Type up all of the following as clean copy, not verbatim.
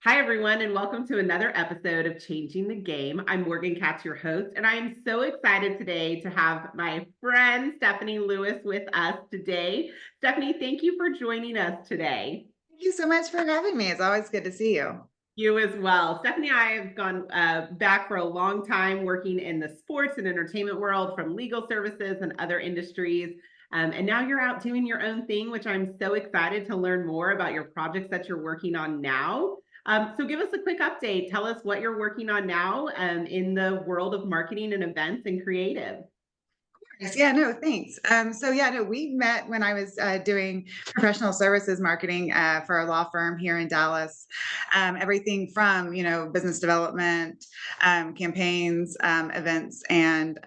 Hi, everyone, and welcome to another episode of Changing the Game. I'm Morgan Katz, your host, and I am so excited today to have my friend Stephanie Lewis with us today. Stephanie, thank you for joining us today. Thank you so much for having me. It's always good to see you. You as well. Stephanie and I have gone back for a long time working in the sports and entertainment world from legal services and other industries. And now you're out doing your own thing, which I'm so excited to learn more about your projects that you're working on now. So give us a quick update. Tell us what you're working on now in the world of marketing and events and creative. Yeah, no, thanks. No, we met when I was doing professional services marketing for a law firm here in Dallas. Everything from, business development, campaigns, events, and,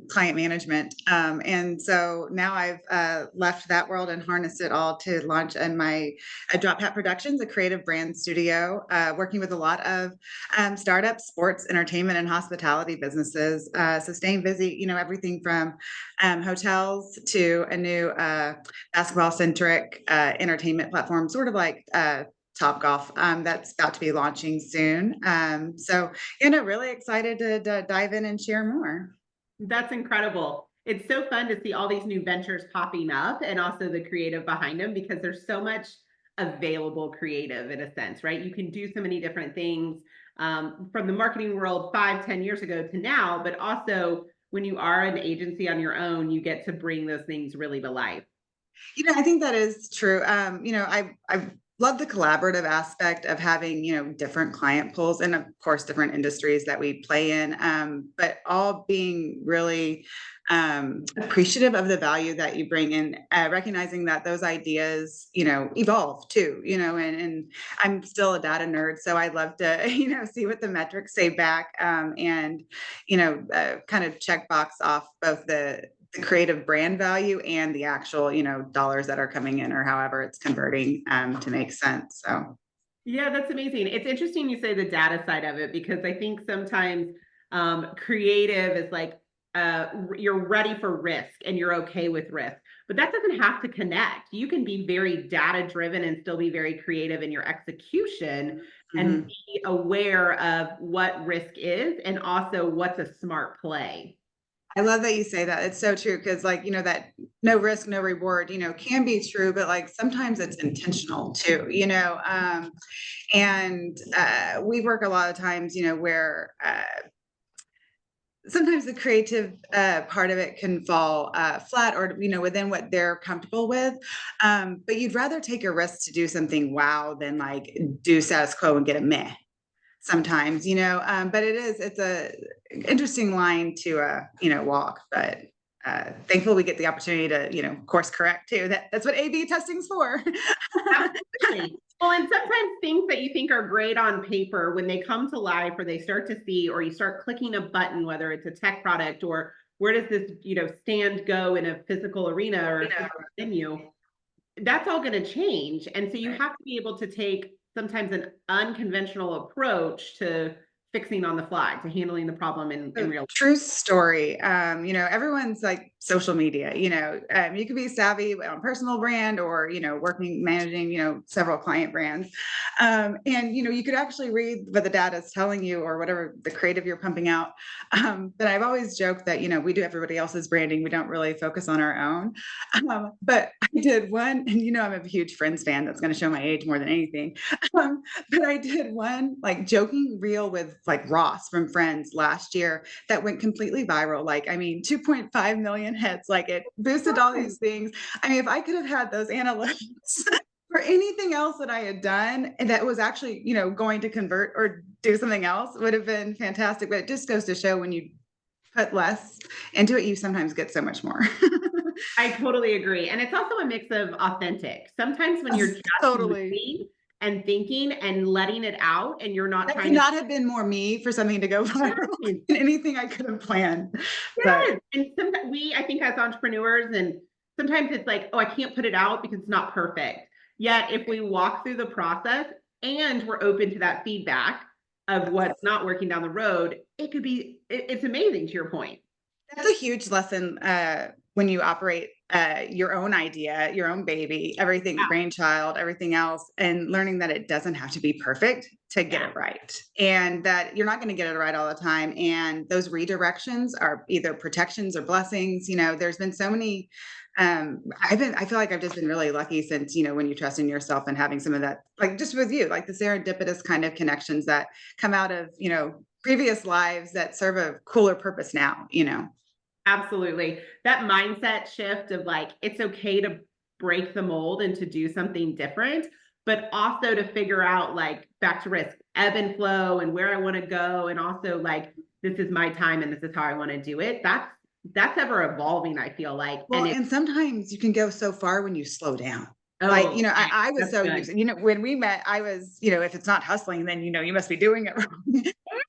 client management. And so now I've left that world and harnessed it all to launch in my Drop Hat Productions, a creative brand studio, working with a lot of startups, sports, entertainment, and hospitality businesses. So staying busy, everything from hotels to a new basketball centric entertainment platform, sort of like Top Golf, that's about to be launching soon. Really excited to dive in and share more. That's incredible. It's so fun to see all these new ventures popping up and also the creative behind them because there's so much available creative in a sense, right? You can do so many different things from the marketing world 5, 10 years ago to now, but also when you are an agency on your own, you get to bring those things really to life. I think that is true. I love the collaborative aspect of having, different client pools and of course different industries that we play in, but all being really appreciative of the value that you bring in, recognizing that those ideas, evolve too, and I'm still a data nerd, so I love to, see what the metrics say back, and, kind of check box off both the creative brand value and the actual, dollars that are coming in or however it's converting to make sense. So Yeah, that's amazing. It's interesting you say the data side of it because I think sometimes creative is like you're ready for risk and you're okay with risk, but that doesn't have to connect. You can be very data driven and still be very creative in your execution and mhm. be aware of what risk is and also what's a smart play. I love that you say that. It's so true because, like, that no risk, no reward, can be true, but like sometimes it's intentional too, and we work a lot of times, where sometimes the creative part of it can fall flat or within what they're comfortable with, but you'd rather take a risk to do something wow than like do status quo and get a meh sometimes, but it's a interesting line to walk, but thankful we get the opportunity to course correct too. That's what A/B testing's for. Absolutely. Well, and sometimes things that you think are great on paper, when they come to life or they start to see, or you start clicking a button, whether it's a tech product or where does this, stand go in a physical arena or a physical venue, that's all going to change. And so you have to be able to take sometimes an unconventional approach to fixing on the fly, to handling the problem in real. True story. Everyone's like social media, you can be savvy on personal brand or, working, managing, several client brands. And, you could actually read what the data is telling you or whatever the creative you're pumping out. But I've always joked that, we do everybody else's branding. We don't really focus on our own. But I did one, and, I'm a huge Friends fan. That's going to show my age more than anything. But I did one like joking reel with like Ross from Friends last year that went completely viral. Like, I mean, 2.5 million hits, like it boosted all these things. I mean, if I could have had those analytics for anything else that I had done and that was actually, going to convert or do something else would have been fantastic. But it just goes to show when you put less into it, you sometimes get so much more. I totally agree. And it's also a mix of authentic. Sometimes when you're Yes, just totally. moving and thinking and letting it out and you're not That trying could to. not have been more me for something to go viral than anything I could have planned. But Yes. And sometimes I think as entrepreneurs, and sometimes it's like, oh, I can't put it out because it's not perfect. Yet if we walk through the process and we're open to that feedback of what's not working down the road, it's amazing to your point. that's a huge lesson when you operate your own idea, your own baby, everything, brainchild, everything else, and learning that it doesn't have to be perfect to get it right. And that you're not going to get it right all the time. And those redirections are either protections or blessings. There's been so many, I feel like I've just been really lucky since, when you trust in yourself and having some of that, like just with you, like the serendipitous kind of connections that come out of, previous lives that serve a cooler purpose now. Absolutely. That mindset shift of like, it's okay to break the mold and to do something different, but also to figure out, like, back to risk, ebb and flow, and where I want to go. And also, like, this is my time and this is how I want to do it. That's ever evolving, I feel like. Well, And it's, and sometimes you can go so far when you slow down. Like, oh, I was that's so good. used, when we met, I was, if it's not hustling, then, you must be doing it wrong.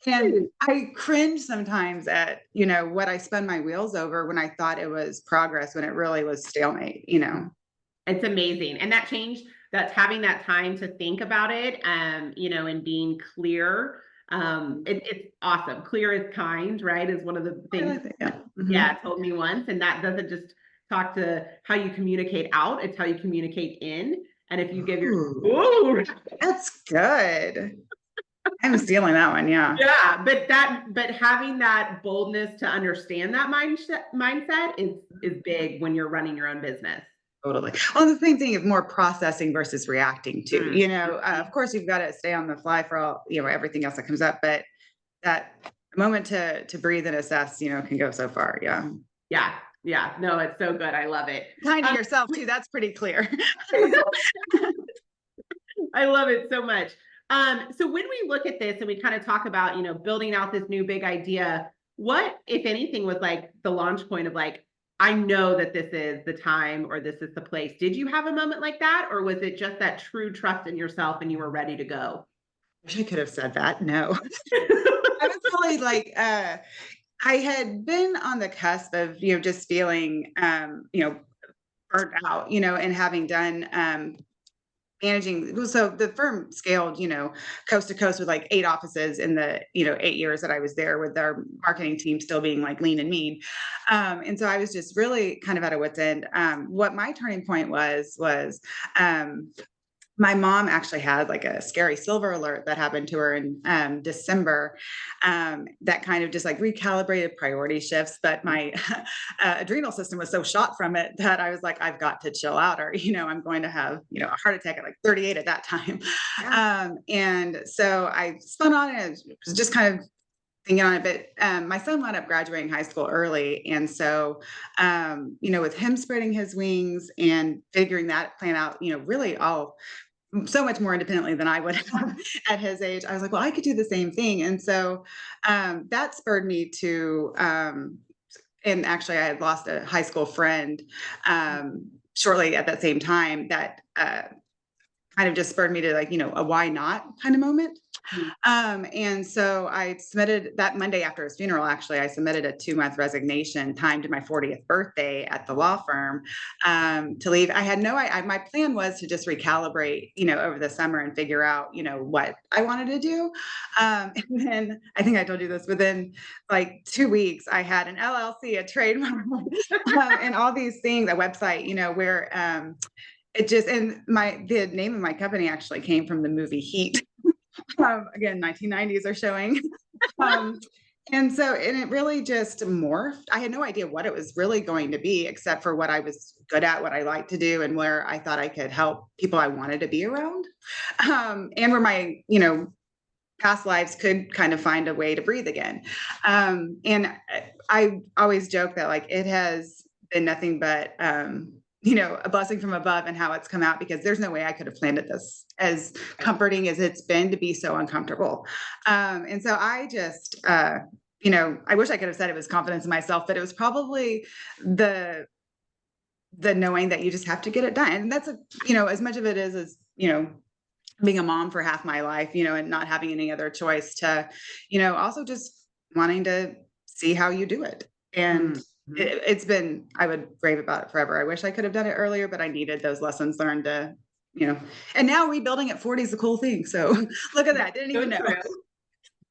And I cringe sometimes at, what I spun my wheels over when I thought it was progress, when it really was stalemate. It's amazing. And that change, that's having that time to think about it, and being clear. It's awesome. Clear is kind, right? Is one of the I things, like that, yeah. yeah, told me once. And that doesn't just talk to how you communicate out, it's how you communicate in. And if you give your, Ooh, ooh, that's good. I'm stealing that one, yeah. yeah, but having that boldness to understand that mindset is big when you're running your own business. Totally. Well, the same thing is more processing versus reacting too. Mm. Of course, you've got to stay on the fly for all, everything else that comes up, but that moment to breathe and assess, can go so far. Yeah. Yeah, yeah. No, it's so good. I love it. Kind to Um, yourself too. That's pretty clear. I love it so much. So when we look at this and we kind of talk about, building out this new big idea, what, if anything, was like the launch point of like, I know that this is the time or this is the place. Did you have a moment like that? Or was it just that true trust in yourself and you were ready to go? Wish I could have said that. No. I was probably like, I had been on the cusp of, just feeling, burnt out, and having done, managing. So the firm scaled, coast to coast with like 8 offices in the, 8 years that I was there, with our marketing team still being like lean and mean. And so I was just really kind of at a wit's end. What my turning point was, my mom actually had like a scary silver alert that happened to her in December, that kind of just like recalibrated priority shifts. But my adrenal system was so shot from it that I was like, I've got to chill out, or, I'm going to have, a heart attack at like 38 at that time. Yeah. And so I spun on it, was just kind of thinking on it. But my son wound up graduating high school early. And so, with him spreading his wings and figuring that plan out, really all so much more independently than I would have at his age, I was like, well, I could do the same thing. And so that spurred me to, and actually I had lost a high school friend shortly at that same time, that kind of just spurred me to, like, a why not kind of moment. And so I submitted that Monday after his funeral. Actually, I submitted a 2-month resignation timed my 40th birthday at the law firm, to leave. I had my plan was to just recalibrate, over the summer and figure out, what I wanted to do. And then I think I told you this, within like 2 weeks, I had an LLC, a trademark, and all these things, a website, where, it just, and the name of my company actually came from the movie Heat. Again, 1990s are showing. Um, and it really just morphed. I had no idea what it was really going to be, except for what I was good at, what I liked to do, and where I thought I could help people I wanted to be around. And where my, past lives could kind of find a way to breathe again. And I always joke that, like, it has been nothing but, a blessing from above, and how it's come out, because there's no way I could have planned it this as comforting as it's been to be so uncomfortable. And so I just, I wish I could have said it was confidence in myself, but it was probably the knowing that you just have to get it done. And that's as much of it is as, being a mom for half my life, and not having any other choice, to, also just wanting to see how you do it. And it's been, I would rave about it forever. I wish I could have done it earlier, but I needed those lessons learned to, and now rebuilding at 40 is a cool thing. So look at that. Didn't even know.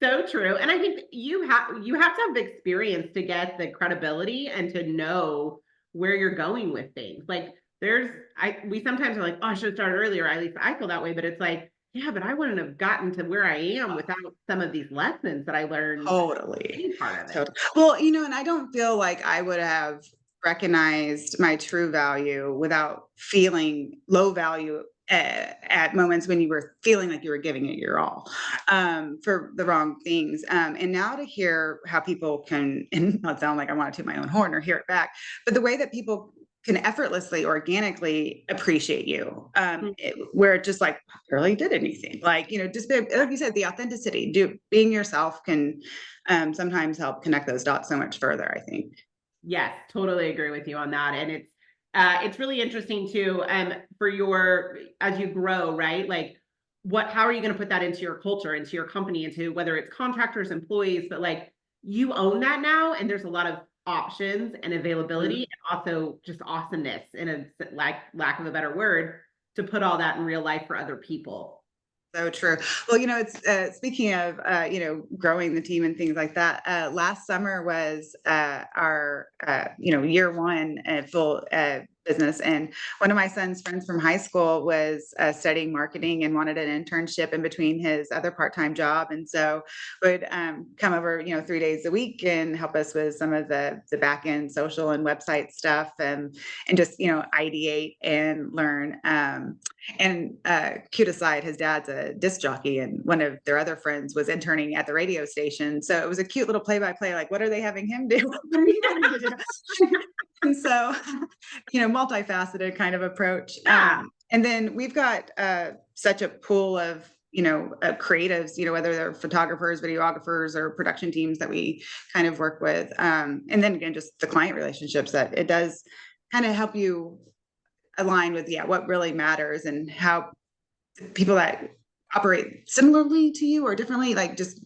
So true. And I think you have to have experience to get the credibility and to know where you're going with things. Like we sometimes are like, oh, I should have started earlier. At least I feel that way, but it's like, yeah, but I wouldn't have gotten to where I am without some of these lessons that I learned. Totally. Any part of it. Totally. Well, and I don't feel like I would have recognized my true value without feeling low value at moments when you were feeling like you were giving it your all for the wrong things. And now to hear how people can, and not sound like I want to toot my own horn or hear it back, but the way that people can effortlessly, organically appreciate you, where it just like barely did anything. Like, just like you said, the authenticity, being yourself can sometimes help connect those dots so much further, I think. Yes, totally agree with you on that. And it's really interesting too, for as you grow, right? Like how are you going to put that into your culture, into your company, into whether it's contractors, employees, but like you own that now, and there's a lot of options and availability, and also just awesomeness, in a lack of a better word, to put all that in real life for other people. So true. Well, it's speaking of growing the team and things like that. Last summer was our year one full business, and one of my son's friends from high school was studying marketing and wanted an internship in between his other part-time job, and so would come over 3 days a week and help us with some of the back end social and website stuff, and just ideate and learn. And cute aside, his dad's a disc jockey, and one of their other friends was interning at the radio station. So it was a cute little play-by-play, like, what are they having him do? What are you having to do? And so, multifaceted kind of approach. Yeah. And then we've got such a pool of creatives, whether they're photographers, videographers, or production teams that we kind of work with. And then again, just the client relationships that it does kind of help you align with what really matters, and how people that operate similarly to you or differently, like just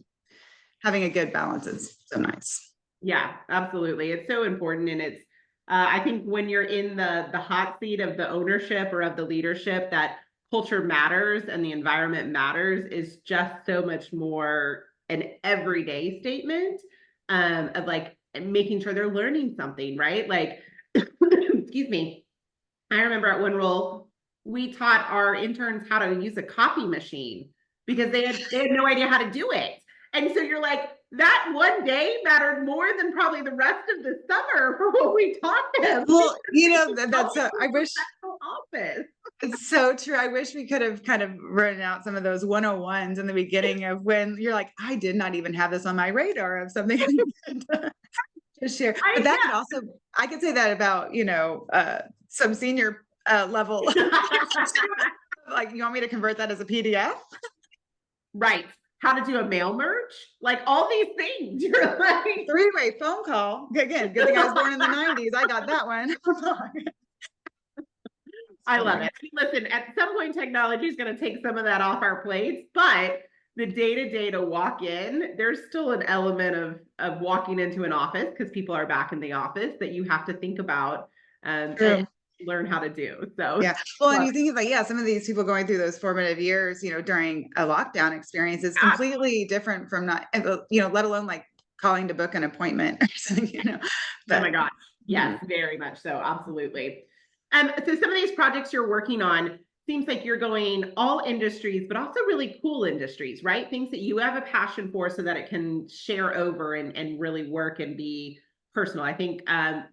having a good balance is so nice. Yeah, absolutely. It's so important. And it's I think when you're in the hot seat of the ownership or of the leadership, that culture matters and the environment matters is just so much more an everyday statement, of like making sure they're learning something, right? Like, excuse me. I remember at one role, we taught our interns how to use a copy machine because they had no idea how to do it. And so you're like, that one day mattered more than probably the rest of the summer for what we taught them. Well, that's I wish office. It's so true. I wish we could have kind of written out some of those 101s in the beginning of when you're like, I did not even have this on my radar of something to share. But that could also, I could say that about, some senior level. Like, you want me to convert that as a PDF? Right. How to do a mail merge, like all these things. You're like, three-way phone call. Again, good thing I was born in the 90s. I got that one. I love it. Listen, at some point, technology is going to take some of that off our plates, but the day-to-day to walk in, there's still an element of walking into an office, because people are back in the office, that you have to think about and learn how to do. So yeah. Well, and you think about, some of these people going through those formative years, during a lockdown experience is completely different from not, let alone like calling to book an appointment or something, But, oh my gosh. Yes, very much so. Absolutely. So some of these projects you're working on, seems like you're going all industries, but also really cool industries, right? Things that you have a passion for so that it can share over and really work and be personal. I think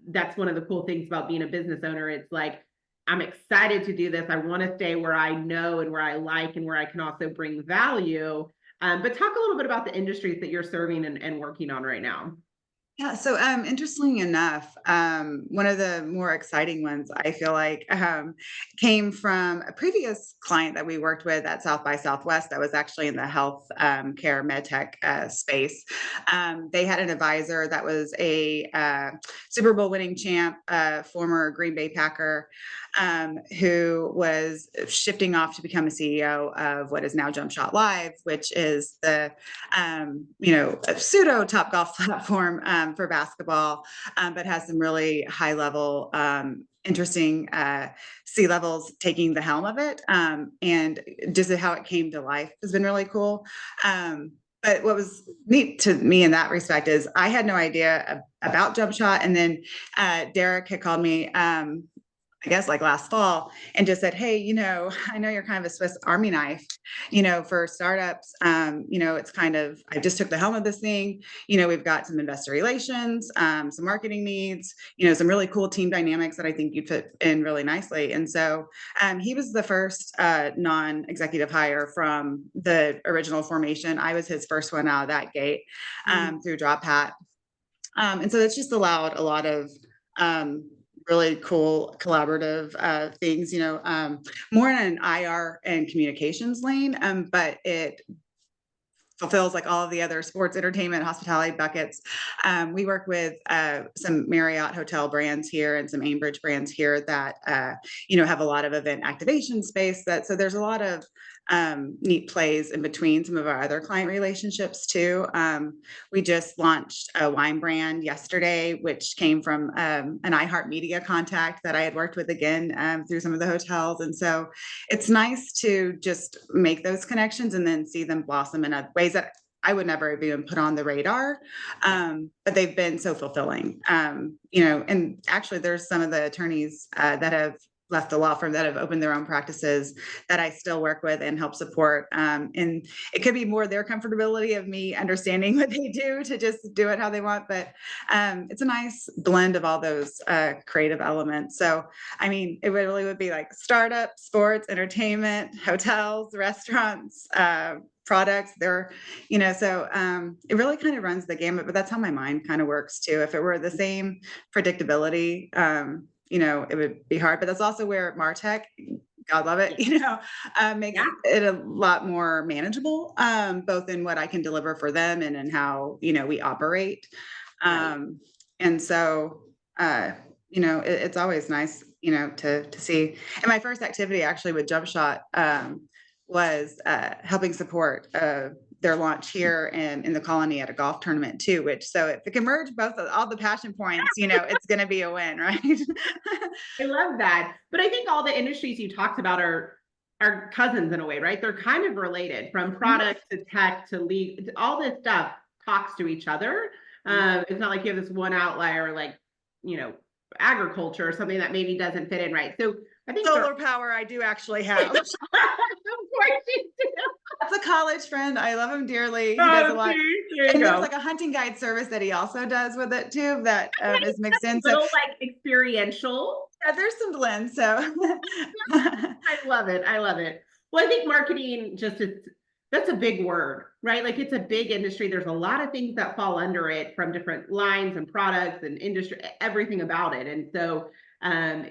that's one of the cool things about being a business owner. It's like, I'm excited to do this. I want to stay where I know and where I like and where I can also bring value. But talk a little bit about the industries that you're serving and working on right now. Yeah. So, interestingly enough, one of the more exciting ones I feel like came from a previous client that we worked with at South by Southwest that was actually in the health care medtech space. They had an advisor that was a Super Bowl winning champ, former Green Bay Packer, who was shifting off to become a CEO of what is now Jump Shot Live, which is the a pseudo top golf platform for basketball, but has some really high level, interesting C-levels taking the helm of it. And just how it came to life has been really cool. but what was neat to me in that respect is I had no idea about Jump Shot. And then Derek had called me, I guess like last fall, and just said, hey, I know you're kind of a Swiss Army knife, for startups. It's kind of, I just took the helm of this thing. We've got some investor relations, some marketing needs, some really cool team dynamics that I think you'd fit in really nicely. And so he was the first non-executive hire from the original formation. I was his first one out of that gate through Drop Hat. And so that's just allowed a lot of really cool collaborative things, more in an IR and communications lane, but it fulfills like all of the other sports, entertainment, hospitality buckets. We work with some Marriott hotel brands here and some Aimbridge brands here that, have a lot of event activation space so there's a lot of neat plays in between some of our other client relationships too. We just launched a wine brand yesterday, which came from an iHeartMedia contact that I had worked with again through some of the hotels. And so it's nice to just make those connections and then see them blossom in ways that I would never have even put on the radar. But they've been so fulfilling. And actually there's some of the attorneys that have left the law firm that have opened their own practices that I still work with and help support. And it could be more their comfortability of me understanding what they do to just do it how they want. But it's a nice blend of all those creative elements. So, I mean, it really would be like startup, sports, entertainment, hotels, restaurants, products there, so it really kind of runs the gamut, but that's how my mind kind of works too. If it were the same predictability, it would be hard, but that's also where MarTech, God love it, makes it a lot more manageable, both in what I can deliver for them and in how, we operate. And so, it's always nice, to see. And my first activity actually with Jump Shot was helping support their launch here in the Colony at a golf tournament too, so if it can merge all the passion points, it's going to be a win, right? I love that. But I think all the industries you talked about are cousins in a way, right? They're kind of related, from product to tech to lead, all this stuff talks to each other. It's not like you have this one outlier, like, agriculture or something that maybe doesn't fit in, right? So I think solar power I do actually have. Of course you do. That's a college friend. I love him dearly. He does a lot. And there's like a hunting guide service that he also does with it too that is mixed in. So like experiential. Yeah, there's some blend. So I love it. I love it. Well, I think marketing that's a big word, right? Like it's a big industry. There's a lot of things that fall under it from different lines and products and industry, everything about it. And so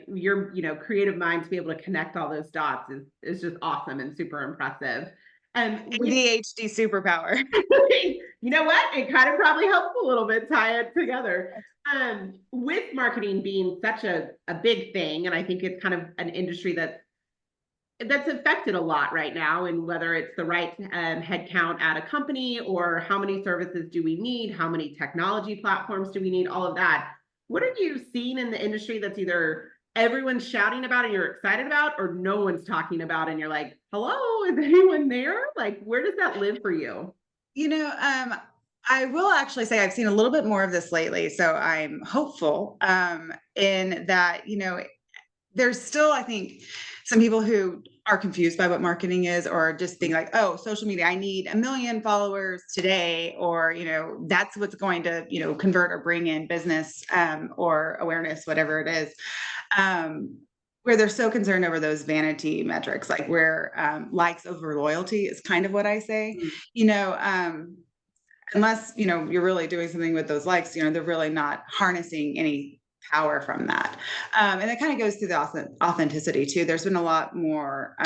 your creative mind to be able to connect all those dots is just awesome and super impressive. ADHD superpower. You know what? It kind of probably helps a little bit tie it together. With marketing being such a big thing, and I think it's kind of an industry that's affected a lot right now, and whether it's the right headcount at a company or how many services do we need, how many technology platforms do we need, all of that. What have you seen in the industry that's either everyone's shouting about and you're excited about, or no one's talking about and you're like, hello, is anyone there? Like, where does that live for you? I will actually say I've seen a little bit more of this lately. So I'm hopeful in that, there's still, I think, some people who are confused by what marketing is, or just think like, oh, social media, I need 1 million followers today, or, that's what's going to, convert or bring in business or awareness, whatever it is. Where they're so concerned over those vanity metrics, like where likes over loyalty is kind of what I say, unless, you're really doing something with those likes, they're really not harnessing any power from that. And it kind of goes through the authenticity too. There's been a lot more,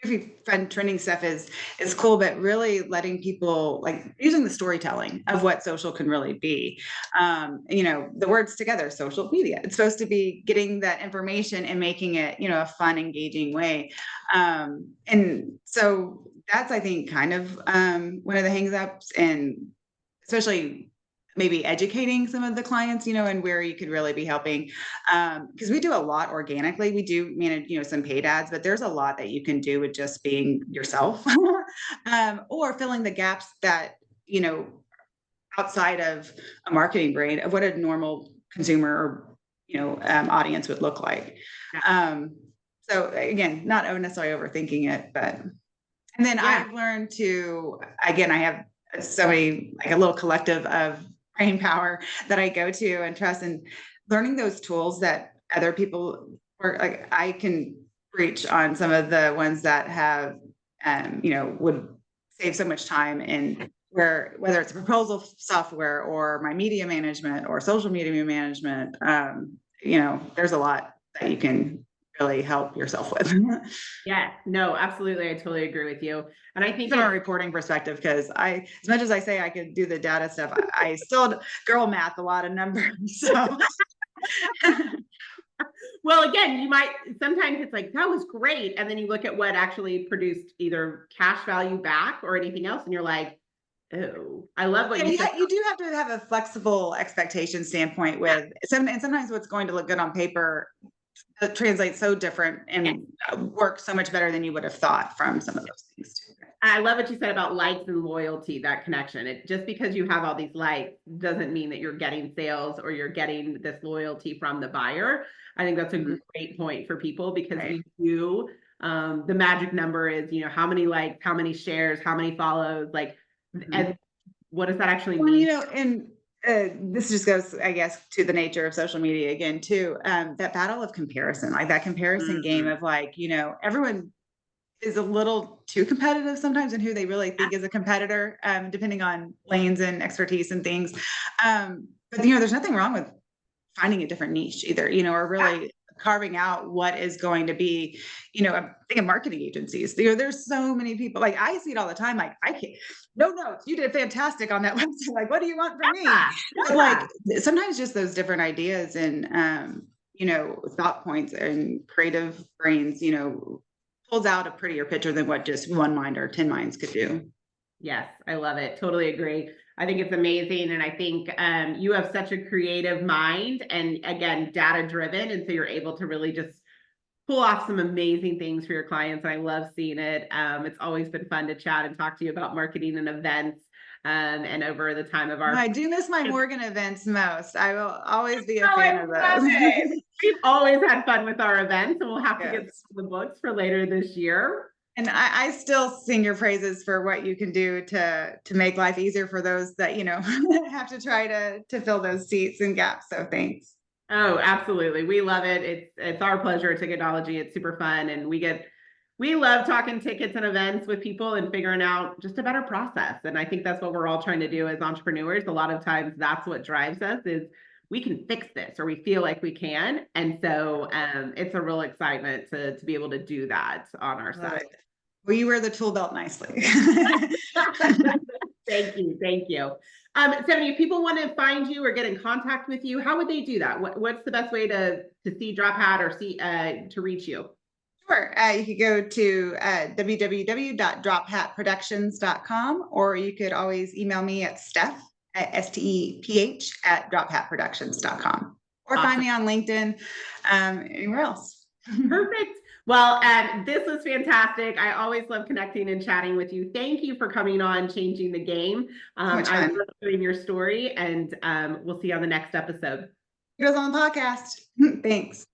trending stuff is cool, but really letting people like using the storytelling of what social can really be. The words together, social media. It's supposed to be getting that information and making it, a fun, engaging way. And so that's, I think, kind of one of the hangs ups, and especially maybe educating some of the clients, and where you could really be helping. Because we do a lot organically. We do manage, some paid ads, but there's a lot that you can do with just being yourself, or filling the gaps that, outside of a marketing brain of what a normal consumer or, audience would look like. Yeah. So again, not necessarily overthinking it, but, and then Yeah. I've learned to, again, I have so many, like a little collective of brain power that I go to and trust, and learning those tools that other people work, like I can reach on some of the ones that have, would save so much time in whether it's proposal software or my media management or social media management, there's a lot that you can really help yourself with. Yeah, no, absolutely. I totally agree with you. And I think From a reporting perspective, because as much as I say I could do the data stuff, I still girl math a lot of numbers. So well, again, you might sometimes it's like that was great, and then you look at what actually produced either cash value back or anything else, and you're like, oh, I love what you said. you do have to have a flexible expectation standpoint with and sometimes what's going to look good on paper translates so different and works so much better than you would have thought from some of those things too. I love what you said about likes and loyalty, that connection. It just because you have all these likes doesn't mean that you're getting sales or you're getting this loyalty from the buyer. I think that's a great point for people because we do, the magic number is, how many likes, how many shares, how many follows, like, and what does that actually mean? And this just goes, I guess, to the nature of social media again, too. That battle of comparison, like that comparison game of like, everyone is a little too competitive sometimes in who they really think is a competitor, depending on lanes and expertise and things. But there's nothing wrong with finding a different niche either, or really carving out what is going to be, I'm thinking marketing agencies. There's so many people, like I see it all the time. Like I can't, no notes. You did fantastic on that website. Like, what do you want from me? But like sometimes just those different ideas and thought points and creative brains, pulls out a prettier picture than what just one mind or 10 minds could do. Yes, I love it. Totally agree. I think it's amazing. And I think you have such a creative mind and again, data driven. And so you're able to really just pull off some amazing things for your clients. I love seeing it. It's always been fun to chat and talk to you about marketing and events. And over the time of our I do miss my Morgan events most. I will always be a fan of those. We've always had fun with our events, and we'll have to get the books for later this year. And I still sing your praises for what you can do to make life easier for those that have to try to fill those seats and gaps. So thanks. Oh, absolutely. We love it. It's our pleasure at Ticketology. It's super fun, and we love talking tickets and events with people and figuring out just a better process. And I think that's what we're all trying to do as entrepreneurs. A lot of times that's what drives us is we can fix this or we feel like we can. And so it's a real excitement to be able to do that on our side. Well, you wear the tool belt nicely. Thank you. Thank you. Stephanie, if people want to find you or get in contact with you, how would they do that? What's the best way to see Drop Hat or to reach you? Sure. You could go to www.drophatproductions.com, or you could always email me at Steph at steph@drophatproductions.com, or find me on LinkedIn, anywhere else. Perfect. Well, this was fantastic. I always love connecting and chatting with you. Thank you for coming on Changing the Game. I love hearing your story, and we'll see you on the next episode. It was on the podcast. Thanks.